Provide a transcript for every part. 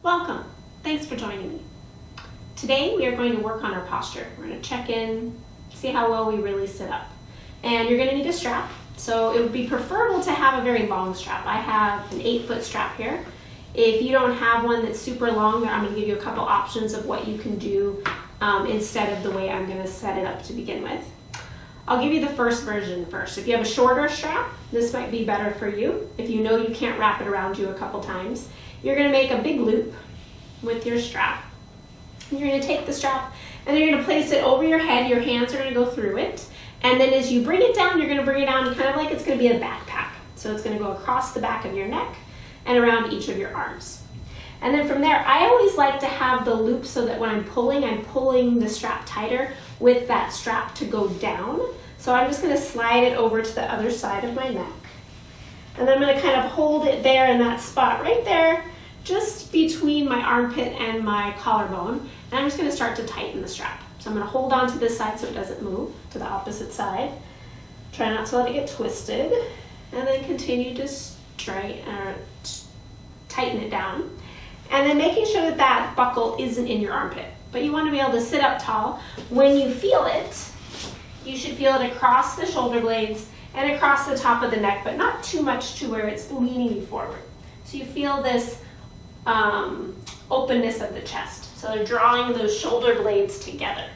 Welcome. Thanks for joining me. Today we are going to work on our posture. We're going to check in, see how well we really sit up. And you're going to need a strap. So it would be preferable to have a very long strap. I have an 8-foot strap here. If you don't have one that's super long, I'm going to give you a couple options of what you can do instead of the way I'm going to set it up to begin with. I'll give you the first version first. If you have a shorter strap, this might be better for you. If you know you can't wrap it around you a couple times, you're going to make a big loop with your strap. You're going to take the strap and you're going to place it over your head. Your hands are going to go through it. And then as you bring it down, you're going to bring it down kind of like it's going to be a backpack. So it's going to go across the back of your neck and around each of your arms. And then from there, I always like to have the loop so that when I'm pulling the strap tighter with that strap to go down. So I'm just going to slide it over to the other side of my neck. And then I'm going to kind of hold it there in that spot right there, just between my armpit and my collarbone. And I'm just going to start to tighten the strap. So I'm going to hold on to this side so it doesn't move to the opposite side. Try not to let it get twisted. And then continue to tighten it down. And then making sure that that buckle isn't in your armpit. But you want to be able to sit up tall. When you feel it, you should feel it across the shoulder blades and across the top of the neck, but not too much to where it's leaning you forward. So you feel this openness of the chest. So they're drawing those shoulder blades together,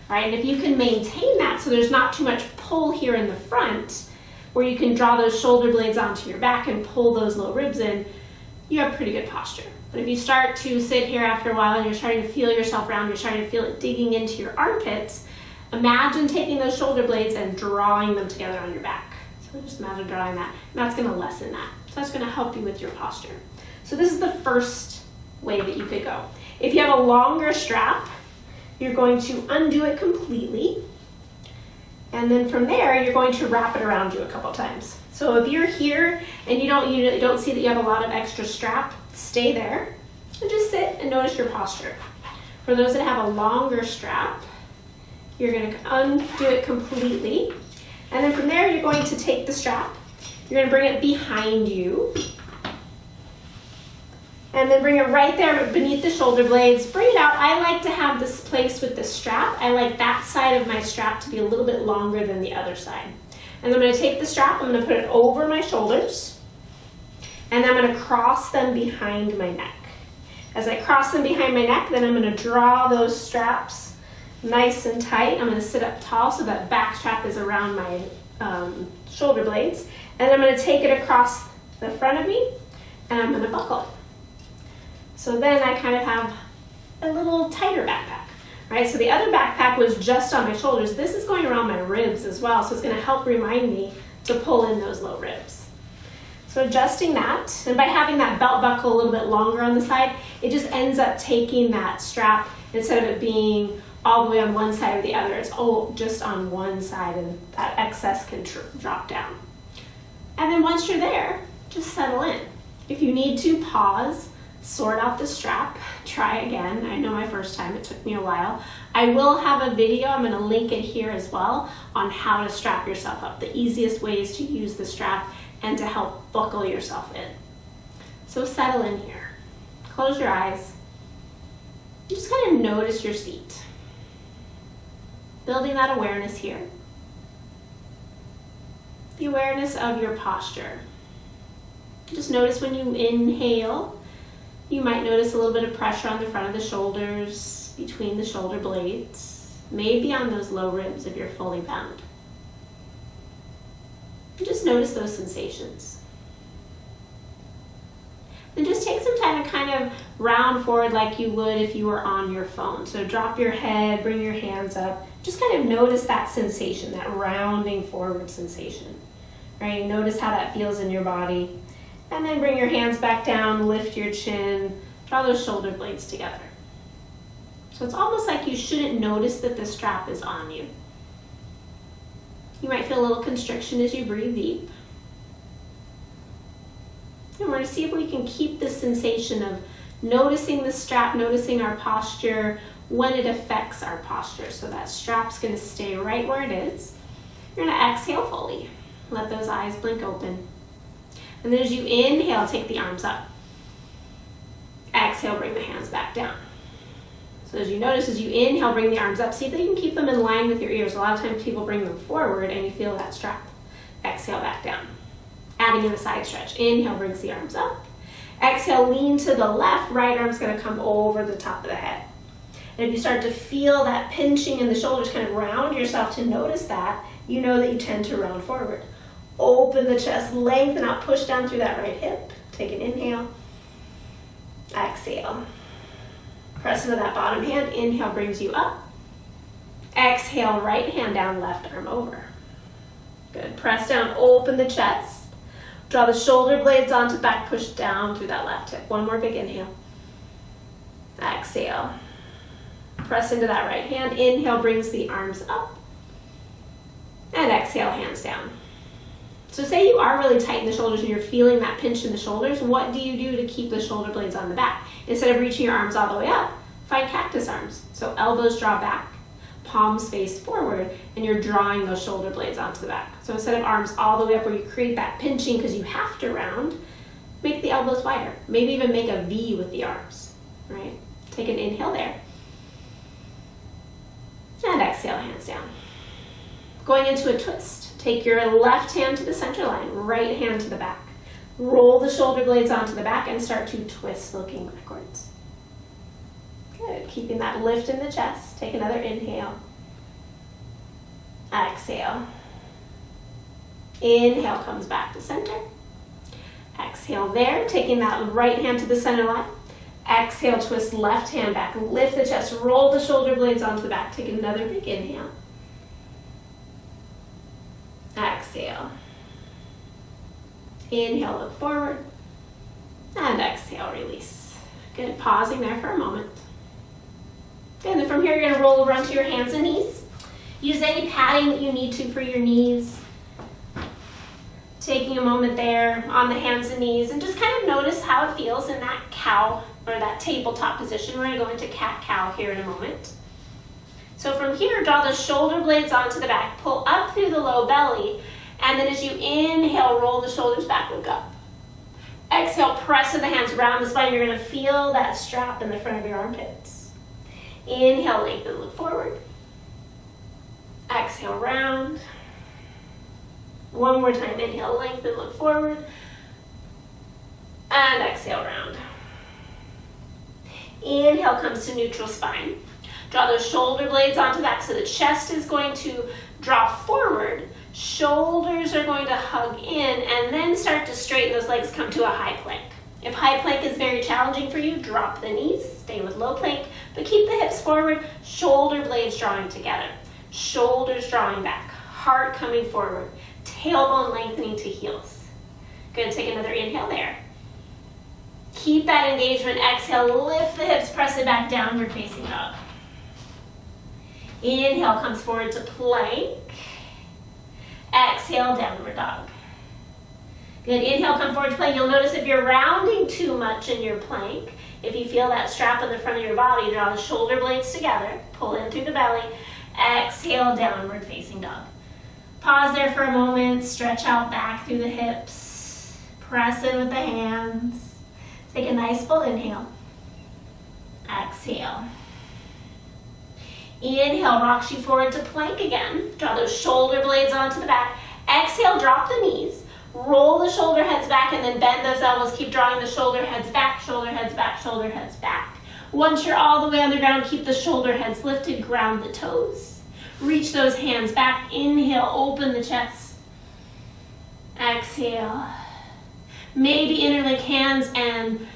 right? And if you can maintain that so there's not too much pull here in the front, where you can draw those shoulder blades onto your back and pull those low ribs in, you have pretty good posture. But if you start to sit here after a while and you're starting to feel yourself round, you're starting to feel it digging into your armpits, imagine taking those shoulder blades and drawing them together on your back. So just imagine drawing that, and that's going to lessen that. So that's going to help you with your posture. So this is the first way that you could go. If you have a longer strap, you're going to undo it completely. And then from there, you're going to wrap it around you a couple times. So if you're here and you don't see that you have a lot of extra strap, stay there and just sit and notice your posture. For those that have a longer strap, you're going to undo it completely. And then from there, you're going to take the strap. You're going to bring it behind you. And then bring it right there beneath the shoulder blades. Bring it out. I like to have this place with the strap. I like that side of my strap to be a little bit longer than the other side. And I'm going to take the strap, I'm going to put it over my shoulders, and I'm going to cross them behind my neck. As I cross them behind my neck, then I'm going to draw those straps nice and tight. I'm going to sit up tall so that back strap is around my shoulder blades. And I'm going to take it across the front of me, and I'm going to buckle it. So then I kind of have a little tighter backpack. Right, so the other backpack was just on my shoulders. This is going around my ribs as well, so it's going to help remind me to pull in those low ribs. So adjusting that, and by having that belt buckle a little bit longer on the side, it just ends up taking that strap, instead of it being all the way on one side or the other, it's all just on one side, and that excess can drop down. And then once you're there, just settle in. If you need to, pause, sort out the strap, try again. I know my first time, it took me a while. I will have a video, I'm going to link it here as well, on how to strap yourself up, the easiest ways to use the strap and to help buckle yourself in. So settle in here. Close your eyes. Just kind of notice your seat. Building that awareness here. The awareness of your posture. Just notice when you inhale, you might notice a little bit of pressure on the front of the shoulders, between the shoulder blades, maybe on those low ribs if you're fully bound. And just notice those sensations. Then just take some time to kind of round forward like you would if you were on your phone. So drop your head, bring your hands up. Just kind of notice that sensation, that rounding forward sensation. Right? Notice how that feels in your body. And then bring your hands back down, lift your chin, draw those shoulder blades together. So it's almost like you shouldn't notice that the strap is on you. You might feel a little constriction as you breathe deep. And we're going to see if we can keep this sensation of noticing the strap, noticing our posture when it affects our posture. So that strap's going to stay right where it is. You're going to exhale fully. Let those eyes blink open. And then as you inhale, take the arms up. Exhale. Exhale, bring the hands back down. So as you notice, as you inhale, bring the arms up. See if you can keep them in line with your ears. A lot of times people bring them forward and you feel that strap. Exhale, back down. Adding in a side stretch. Inhale, brings the arms up. Exhale, lean to the left. Right arm's going to come over the top of the head. And if you start to feel that pinching in the shoulders, kind of round yourself to notice that, you know that you tend to round forward. Open the chest, lengthen out, push down through that right hip. Take an inhale. Exhale. Press into that bottom hand. Inhale brings you up. Exhale, right hand down, left arm over. Good. Press down, open the chest. Draw the shoulder blades onto back, push down through that left hip. One more big inhale. Exhale. Press into that right hand. Inhale brings the arms up. And exhale, hands down. So say you are really tight in the shoulders and you're feeling that pinch in the shoulders, what do you do to keep the shoulder blades on the back? Instead of reaching your arms all the way up, find cactus arms. So elbows draw back, palms face forward, and you're drawing those shoulder blades onto the back. So instead of arms all the way up where you create that pinching because you have to round, make the elbows wider. Maybe even make a V with the arms, right? Take an inhale there. And exhale, hands down. Going into a twist. Take your left hand to the center line, right hand to the back. Roll the shoulder blades onto the back and start to twist looking backwards. Good, keeping that lift in the chest. Take another inhale. Exhale. Inhale comes back to center. Exhale there, taking that right hand to the center line. Exhale, twist left hand back. Lift the chest, roll the shoulder blades onto the back. Take another big inhale. Exhale. Inhale, look forward. And exhale, release. Good, pausing there for a moment. And then from here, you're going to roll over onto your hands and knees. Use any padding that you need to for your knees. Taking a moment there on the hands and knees and just kind of notice how it feels in that cow or that tabletop position. We're going to go into cat-cow here in a moment. So from here, draw the shoulder blades onto the back, pull up through the low belly, and then as you inhale, roll the shoulders back, look up. Exhale, press with the hands around the spine. You're going to feel that strap in the front of your armpits. Inhale, lengthen, look forward. Exhale, round. One more time, inhale, lengthen, look forward. And exhale, round. Inhale comes to neutral spine. Draw those shoulder blades onto the back so the chest is going to draw forward. Shoulders are going to hug in and then start to straighten those legs, come to a high plank. If high plank is very challenging for you, drop the knees, stay with low plank, but keep the hips forward, shoulder blades drawing together. Shoulders drawing back, heart coming forward, tailbone lengthening to heels. Good, take another inhale there. Keep that engagement, exhale, lift the hips, press it back, downward facing dog. Inhale comes forward to plank. Exhale, downward dog. Good, inhale, come forward to plank. You'll notice if you're rounding too much in your plank, if you feel that strap in the front of your body, draw the shoulder blades together, pull in through the belly. Exhale, downward facing dog. Pause there for a moment, stretch out back through the hips. Press in with the hands. Take a nice full inhale. Exhale. Inhale, rocks you forward to plank again. Draw those shoulder blades onto the back. Exhale, drop the knees. Roll the shoulder heads back and then bend those elbows. Keep drawing the shoulder heads back, shoulder heads back, shoulder heads back. Once you're all the way on the ground, keep the shoulder heads lifted, ground the toes. Reach those hands back. Inhale, open the chest. Exhale. Maybe interlink hands and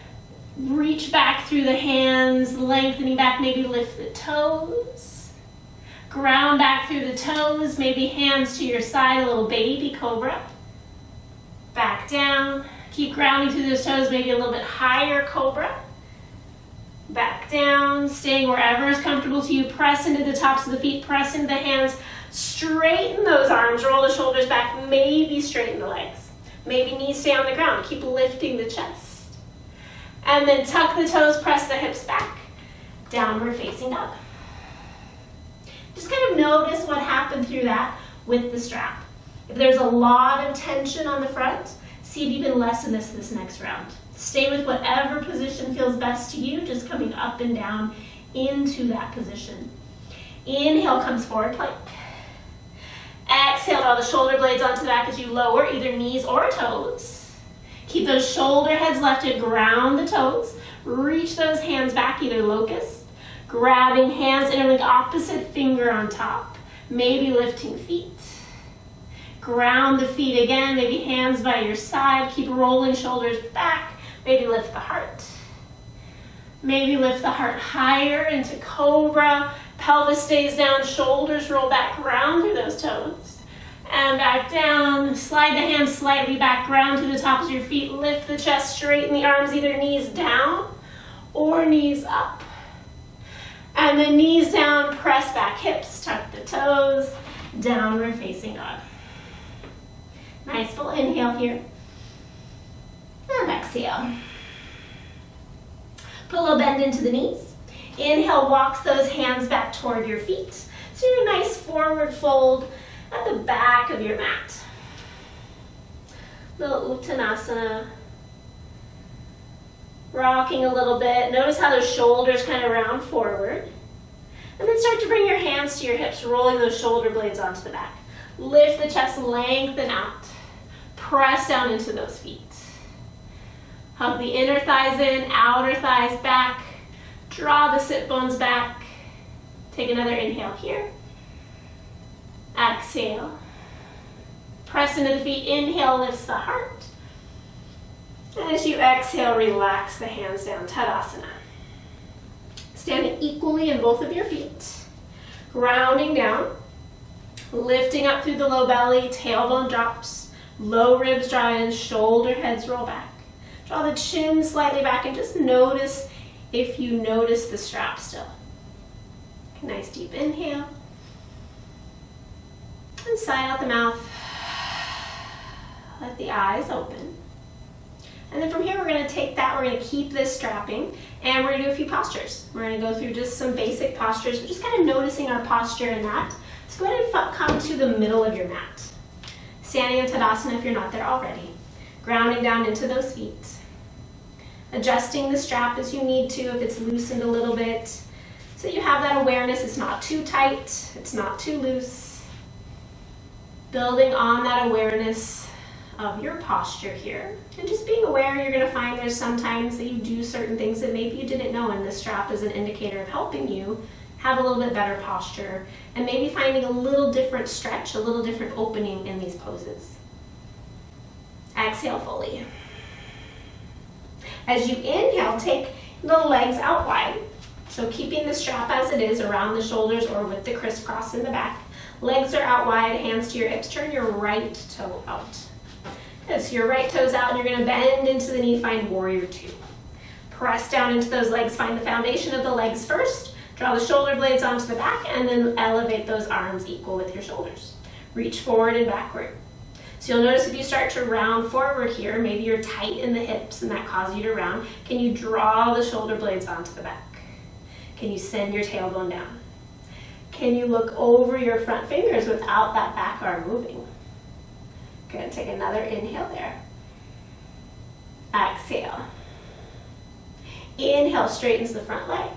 reach back through the hands, lengthening back, maybe lift the toes. Ground back through the toes, maybe hands to your side, a little baby cobra. Back down. Keep grounding through those toes, maybe a little bit higher cobra. Back down, staying wherever is comfortable to you. Press into the tops of the feet, press into the hands. Straighten those arms, roll the shoulders back, maybe straighten the legs. Maybe knees stay on the ground, keep lifting the chest. And then tuck the toes, press the hips back. Downward facing dog. Just kind of notice what happened through that with the strap. If there's a lot of tension on the front, See if you can lessen this next round. Stay with whatever position feels best to you, just coming up and down into that position. Inhale comes forward plank. Exhale, draw the shoulder blades onto the back as you lower either knees or toes. Keep those shoulder heads lifted, ground the toes. Reach those hands back, either locust. Grabbing hands, interlink opposite finger on top. Maybe lifting feet. Ground the feet again, maybe hands by your side. Keep rolling shoulders back. Maybe lift the heart. Maybe lift the heart higher into cobra. Pelvis stays down, shoulders roll back, ground through those toes. And back down, slide the hands slightly back, ground to the tops of your feet. Lift the chest, straighten the arms, either knees down or knees up. And then knees down, press back hips, tuck the toes, downward facing dog. Nice full inhale here. And exhale. Put a little bend into the knees. Inhale, walks those hands back toward your feet. So you're a nice forward fold at the back of your mat. Little Uttanasana. Rocking a little bit. Notice how those shoulders kind of round forward. And then start to bring your hands to your hips, rolling those shoulder blades onto the back. Lift the chest, lengthen out. Press down into those feet. Hug the inner thighs in, outer thighs back. Draw the sit bones back. Take another inhale here. Exhale. Press into the feet. Inhale lifts the heart. And as you exhale, relax the hands down. Tadasana. Standing equally in both of your feet. Grounding down. Lifting up through the low belly. Tailbone drops. Low ribs draw in. Shoulder heads roll back. Draw the chin slightly back and just notice if you notice the strap still. Nice deep inhale. And sigh out the mouth. Let the eyes open. And then from here, we're going to take that, we're going to keep this strapping, and we're going to do a few postures. We're going to go through just some basic postures, but just kind of noticing our posture in that. So go ahead and come to the middle of your mat. Standing in Tadasana if you're not there already. Grounding down into those feet. Adjusting the strap as you need to if it's loosened a little bit. So you have that awareness, it's not too tight, it's not too loose. Building on that awareness of your posture here. And just being aware, you're going to find there's sometimes that you do certain things that maybe you didn't know, and the strap is an indicator of helping you have a little bit better posture and maybe finding a little different stretch, a little different opening in these poses. Exhale fully. As you inhale, take the legs out wide. So keeping the strap as it is around the shoulders or with the crisscross in the back. Legs are out wide, hands to your hips. Turn your right toe out. Good, so your right toe's out and you're going to bend into the knee, find warrior two. Press down into those legs, find the foundation of the legs first. Draw the shoulder blades onto the back and then elevate those arms equal with your shoulders. Reach forward and backward. So you'll notice if you start to round forward here, maybe you're tight in the hips and that causes you to round. Can you draw the shoulder blades onto the back? Can you send your tailbone down? Can you look over your front fingers without that back arm moving? Good, take another inhale there. Exhale. Inhale, straightens the front leg.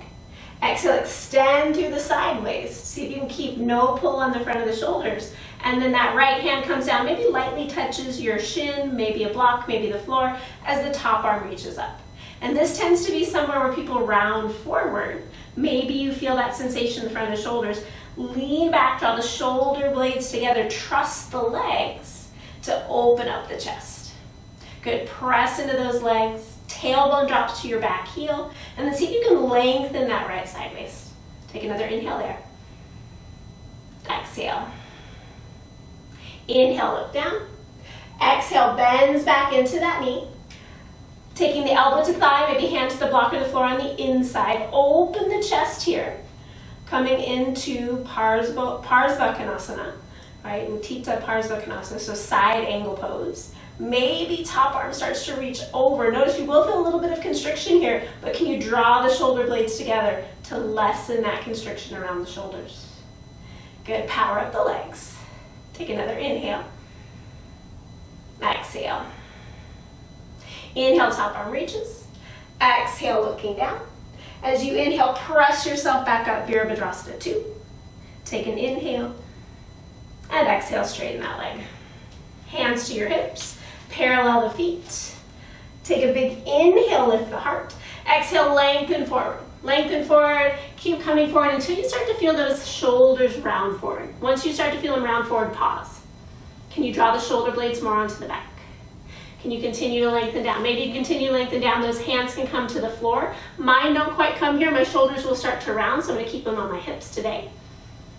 Exhale, extend through the sideways. See if you can keep no pull on the front of the shoulders. And then that right hand comes down, maybe lightly touches your shin, maybe a block, maybe the floor, as the top arm reaches up. And this tends to be somewhere where people round forward. Maybe you feel that sensation in the front of the shoulders. Lean back, draw the shoulder blades together, trust the legs to open up the chest. Good, press into those legs. Tailbone drops to your back heel, and then see if you can lengthen that right side waist. Take another inhale there. Exhale. Inhale, look down. Exhale, bends back into that knee. Taking the elbow to thigh, maybe hand to the block or the floor on the inside. Open the chest here. Coming into Parsvakonasana, right? Utthita Parsvakonasana, so side angle pose. Maybe top arm starts to reach over. Notice you will feel a little bit of constriction here, but can you draw the shoulder blades together to lessen that constriction around the shoulders? Good, power up the legs. Take another inhale. Exhale. Inhale, top arm reaches. Exhale, looking down. As you inhale, press yourself back up, Virabhadrasana 2. Take an inhale, and exhale, straighten that leg. Hands to your hips, parallel the feet. Take a big inhale, lift the heart. Exhale, lengthen forward. Lengthen forward, keep coming forward until you start to feel those shoulders round forward. Once you start to feel them round forward, pause. Can you draw the shoulder blades more onto the back? Can you continue to lengthen down? Maybe you continue to lengthen down, those hands can come to the floor. Mine don't quite come here, my shoulders will start to round, so I'm gonna keep them on my hips today.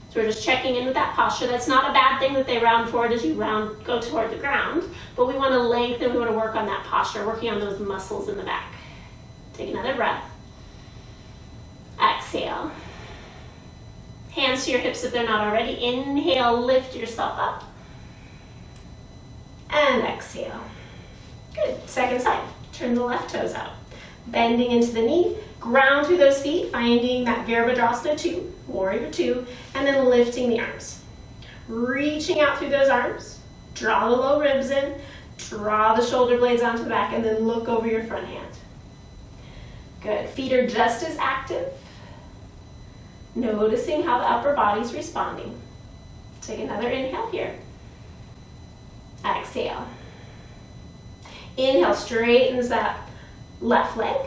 So we're just checking in with that posture. That's not a bad thing that they round forward as you go toward the ground, but we wanna lengthen, we wanna work on that posture, working on those muscles in the back. Take another breath. Exhale. Hands to your hips if they're not already. Inhale, lift yourself up. And exhale. Good. Second side. Turn the left toes out. Bending into the knee. Ground through those feet, finding that Virabhadrasana 2, Warrior 2, and then lifting the arms. Reaching out through those arms. Draw the low ribs in. Draw the shoulder blades onto the back, and then look over your front hand. Good. Feet are just as active. Noticing how the upper body's responding. Take another inhale here. Exhale. Inhale, straightens that left leg.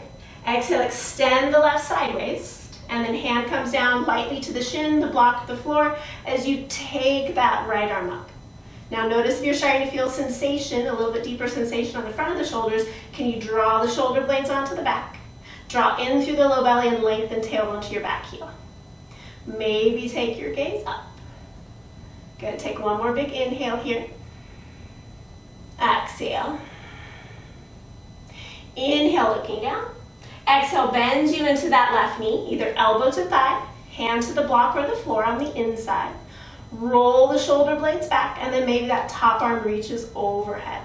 Exhale, extend the left sideways. And then hand comes down lightly to the shin to block the floor as you take that right arm up. Now notice if you're starting to feel sensation, a little bit deeper sensation on the front of the shoulders, can you draw the shoulder blades onto the back? Draw in through the low belly and lengthen tailbone to your back heel. Maybe take your gaze up. Good, take one more big inhale here. Exhale. Inhale, looking down. Exhale, bend you into that left knee, either elbow to thigh, hand to the block or the floor on the inside. Roll the shoulder blades back, and then maybe that top arm reaches overhead.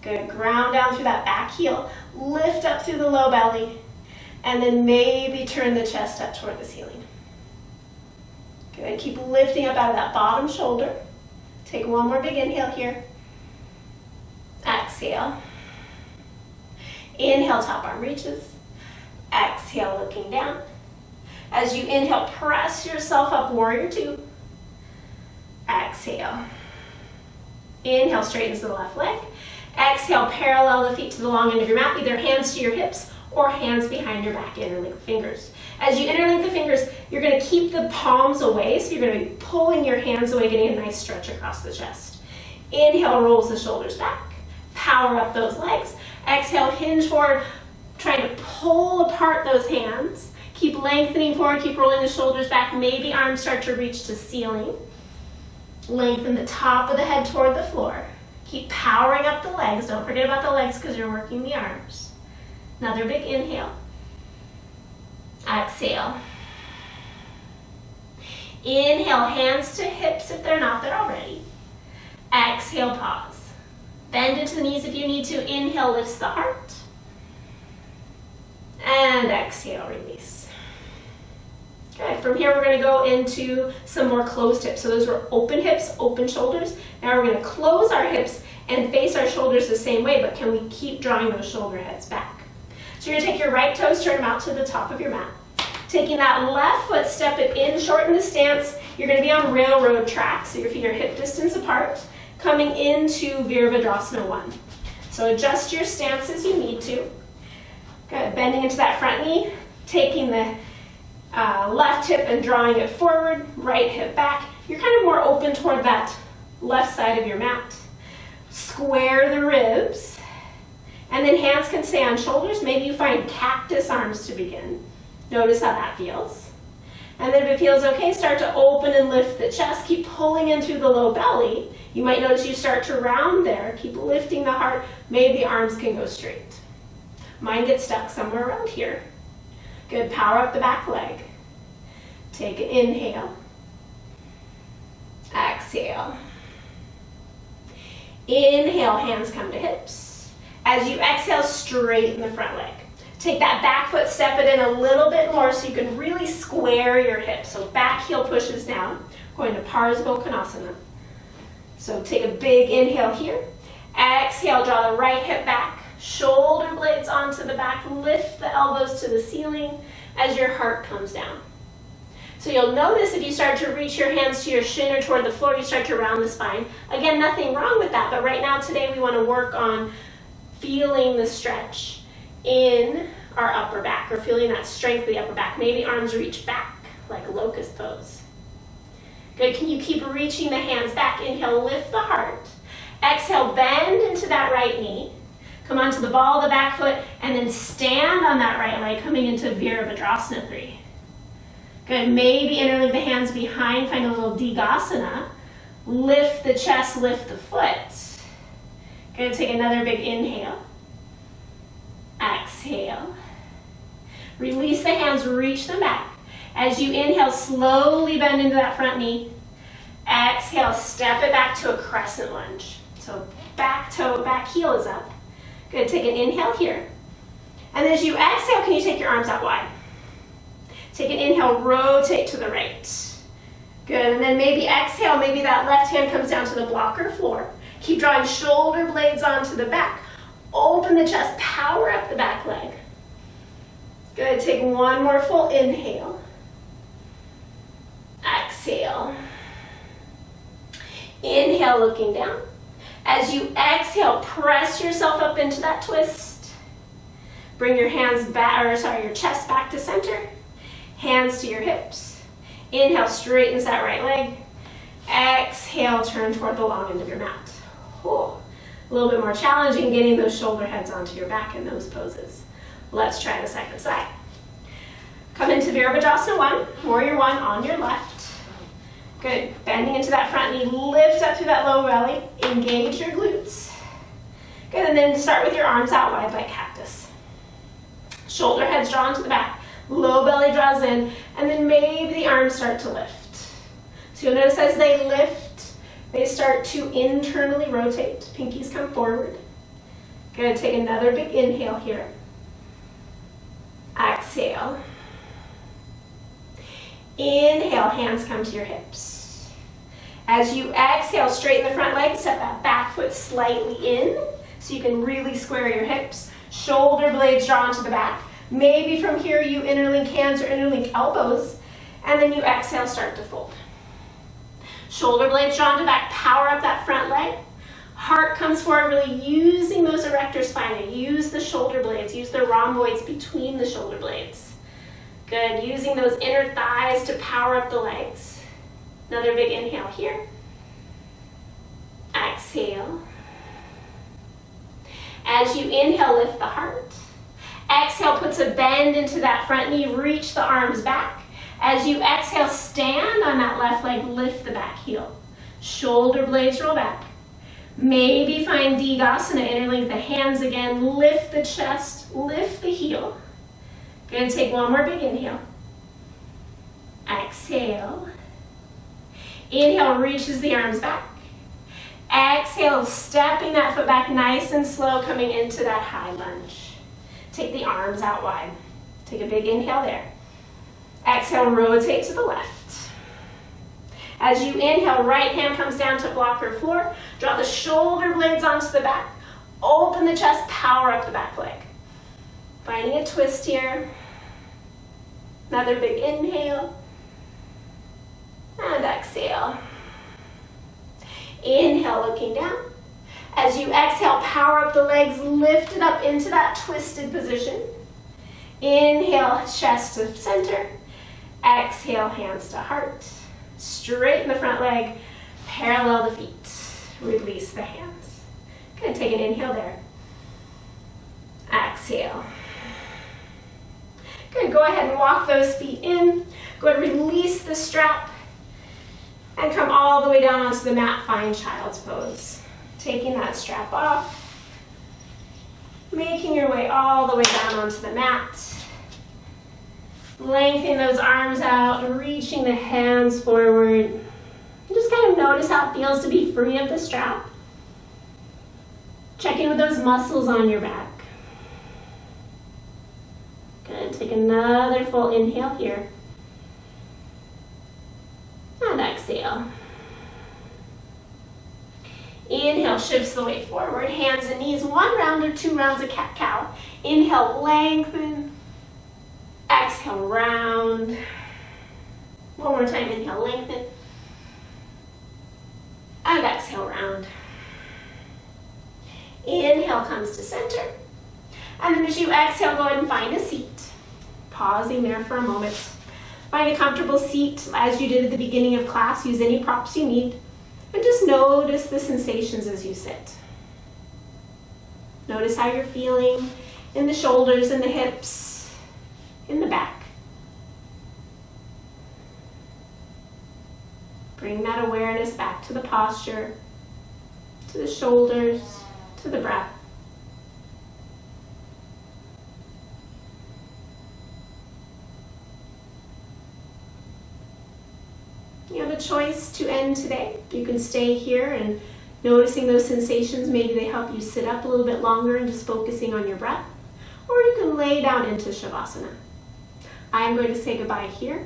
Good, ground down through that back heel, lift up through the low belly, and then maybe turn the chest up toward the ceiling. Good, keep lifting up out of that bottom shoulder. Take one more big inhale here. Exhale. Inhale, top arm reaches. Exhale, looking down. As you inhale, press yourself up, Warrior 2. Exhale. Inhale, straightens the left leg. Exhale, parallel the feet to the long end of your mat, either hands to your hips or hands behind your back, interlink fingers. As you interlink the fingers, you're going to keep the palms away, so you're going to be pulling your hands away, getting a nice stretch across the chest. Inhale, rolls the shoulders back. Power up those legs. Exhale, hinge forward, trying to pull apart those hands. Keep lengthening forward, keep rolling the shoulders back. Maybe arms start to reach to ceiling. Lengthen the top of the head toward the floor. Keep powering up the legs. Don't forget about the legs because you're working the arms. Another big inhale. Exhale. Inhale, hands to hips if they're not there already. Exhale, pause. Bend into the knees if you need to. Inhale, lifts the heart. And exhale, release. Good. From here, we're going to go into some more closed hips. So those were open hips, open shoulders. Now we're going to close our hips and face our shoulders the same way, but can we keep drawing those shoulder heads back? So you're going to take your right toes, turn them out to the top of your mat. Taking that left foot, step it in, shorten the stance. You're going to be on railroad track, so your feet are hip distance apart. Coming into Virabhadrasana 1. So adjust your stance as you need to. Good, bending into that front knee, taking the left hip and drawing it forward, right hip back. You're kind of more open toward that left side of your mat. Square the ribs, and then hands can stay on shoulders. Maybe you find cactus arms to begin. Notice how that feels. And then if it feels okay, start to open and lift the chest. Keep pulling in through the low belly. You might notice you start to round there. Keep lifting the heart. Maybe the arms can go straight. Mine gets stuck somewhere around here. Good, power up the back leg. Take an inhale. Exhale. Inhale, hands come to hips. As you exhale, straighten the front leg. Take that back foot, step it in a little bit more so you can really square your hips. So back heel pushes down. Going to Parsva. So take a big inhale here. Exhale, draw the right hip back. Shoulder blades onto the back, lift the elbows to the ceiling as your heart comes down. So you'll notice if you start to reach your hands to your shin or toward the floor, you start to round the spine. Again, nothing wrong with that, but right now today we want to work on feeling the stretch in our upper back, or feeling that strength of the upper back. Maybe arms reach back like locust pose. Good, can you keep reaching the hands back? Inhale, lift the heart. Exhale, bend into that right knee. Come onto the ball of the back foot, and then stand on that right leg, coming into Virabhadrasana 3. Good, maybe interlink the hands behind, find a little Digasana. Lift the chest, lift the foot. Good, take another big inhale. Exhale. Release the hands, reach them back. As you inhale, slowly bend into that front knee. Exhale, step it back to a crescent lunge. So back toe, back heel is up. Good, take an inhale here. And as you exhale, can you take your arms out wide? Take an inhale, rotate to the right. Good, and then maybe exhale, maybe that left hand comes down to the blocker floor. Keep drawing shoulder blades onto the back. Open the chest, power up the back leg. Good, take one more full inhale. Exhale. Inhale, looking down. As you exhale, press yourself up into that twist. Bring your hands back, your chest back to center. Hands to your hips. Inhale, straightens that right leg. Exhale, turn toward the long end of your mat. Whew. A little bit more challenging getting those shoulder heads onto your back in those poses. Let's try the second side. Come into Virabhadrasana 1, Warrior 1 on your left. Good, bending into that front knee, lift up through that low belly, engage your glutes. Good, and then start with your arms out wide like cactus. Shoulder heads drawn to the back, low belly draws in, and then maybe the arms start to lift. So you'll notice as they lift, they start to internally rotate. Pinkies come forward. Good, take another big inhale here. Exhale. Inhale, hands come to your hips. As you exhale, straighten the front leg, step that back foot slightly in so you can really square your hips. Shoulder blades drawn to the back. Maybe from here you interlink hands or interlink elbows, and then you exhale, start to fold. Shoulder blades drawn to back, power up that front leg. Heart comes forward, really using those erector spinae. Use the shoulder blades, use the rhomboids between the shoulder blades. Good, using those inner thighs to power up the legs. Another big inhale here. Exhale. As you inhale, lift the heart. Exhale, puts a bend into that front knee, reach the arms back. As you exhale, stand on that left leg, lift the back heel. Shoulder blades roll back. Maybe find Digasana, interlink the hands again, lift the chest, lift the heel. Good, take one more big inhale. Exhale. Inhale, reaches the arms back. Exhale, stepping that foot back nice and slow, coming into that high lunge. Take the arms out wide. Take a big inhale there. Exhale, rotate to the left. As you inhale, right hand comes down to blocker floor. Draw the shoulder blades onto the back. Open the chest, power up the back leg. Finding a twist here. Another big inhale. And exhale. Inhale, looking down. As you exhale, power up the legs, lift it up into that twisted position. Inhale, chest to center. Exhale, hands to heart. Straighten the front leg, parallel the feet. Release the hands. Good, take an inhale there. Exhale. Good, go ahead and walk those feet in. Go ahead and release the strap and come all the way down onto the mat, find child's pose. Taking that strap off, making your way all the way down onto the mat. Lengthen those arms out, reaching the hands forward. And just kind of notice how it feels to be free of the strap. Check in with those muscles on your back. Good, take another full inhale here. And exhale. Inhale, shift twist the way forward, hands and knees, 1 round or 2 rounds of cat-cow. Inhale, lengthen. Exhale, round. One more time, inhale, lengthen. And exhale, round. Inhale comes to center. And then as you exhale, go ahead and find a seat. Pausing there for a moment. Find a comfortable seat as you did at the beginning of class. Use any props you need. And just notice the sensations as you sit. Notice how you're feeling in the shoulders, in the hips, in the back. Bring that awareness back to the posture, to the shoulders, to the breath. You have a choice to end today. You can stay here and noticing those sensations. Maybe they help you sit up a little bit longer and just focusing on your breath. Or you can lay down into Shavasana. I am going to say goodbye here.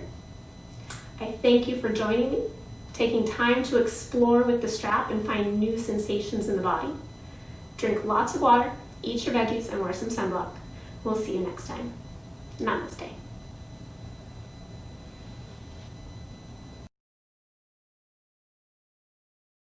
I thank you for joining me, taking time to explore with the strap and find new sensations in the body. Drink lots of water, eat your veggies, and wear some sunblock. We'll see you next time. Namaste.